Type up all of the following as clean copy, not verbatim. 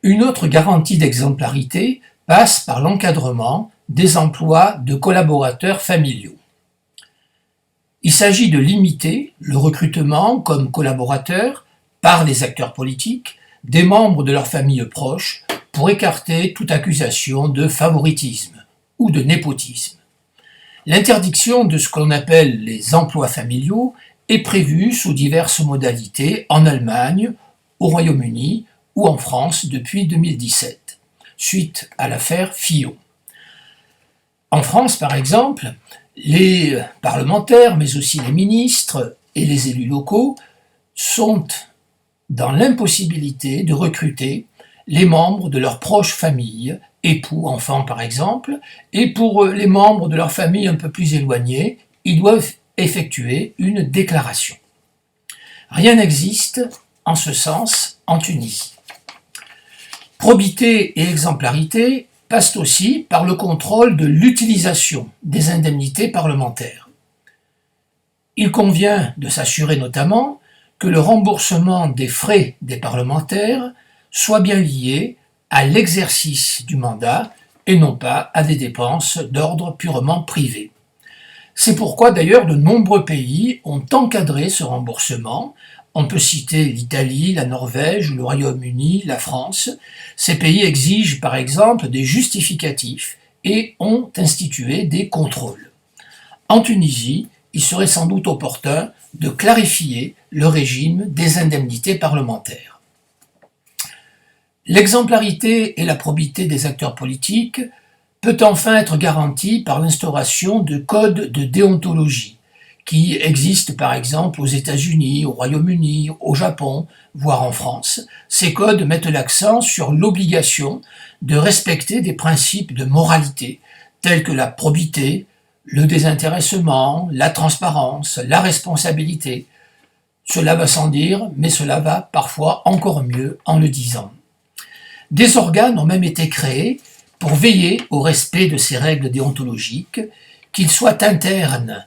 Une autre garantie d'exemplarité passe par l'encadrement des emplois de collaborateurs familiaux. Il s'agit de limiter le recrutement comme collaborateurs par les acteurs politiques des membres de leur famille proche pour écarter toute accusation de favoritisme ou de népotisme. L'interdiction de ce qu'on appelle les emplois familiaux est prévue sous diverses modalités en Allemagne, au Royaume-Uni ou en France depuis 2017, suite à l'affaire Fillon. En France, par exemple, les parlementaires, mais aussi les ministres et les élus locaux sont dans l'impossibilité de recruter les membres de leur proche famille, époux, enfants par exemple, et pour les membres de leur famille un peu plus éloignés, ils doivent effectuer une déclaration. Rien n'existe en ce sens en Tunisie. Probité et exemplarité passent aussi par le contrôle de l'utilisation des indemnités parlementaires. Il convient de s'assurer notamment que le remboursement des frais des parlementaires soit bien lié à l'exercice du mandat et non pas à des dépenses d'ordre purement privé. C'est pourquoi d'ailleurs de nombreux pays ont encadré ce remboursement. On peut citer l'Italie, la Norvège, le Royaume-Uni, la France. Ces pays exigent par exemple des justificatifs et ont institué des contrôles. En Tunisie, il serait sans doute opportun de clarifier le régime des indemnités parlementaires. L'exemplarité et la probité des acteurs politiques peut enfin être garantie par l'instauration de codes de déontologie qui existent par exemple aux États-Unis, au Royaume-Uni, au Japon, voire en France. Ces codes mettent l'accent sur l'obligation de respecter des principes de moralité tels que la probité, le désintéressement, la transparence, la responsabilité. Cela va sans dire, mais cela va parfois encore mieux en le disant. Des organes ont même été créés pour veiller au respect de ces règles déontologiques, qu'ils soient internes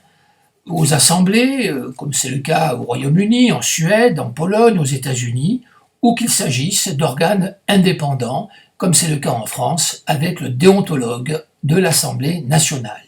aux assemblées, comme c'est le cas au Royaume-Uni, en Suède, en Pologne, aux États-Unis, ou qu'il s'agisse d'organes indépendants, comme c'est le cas en France avec le déontologue de l'Assemblée nationale.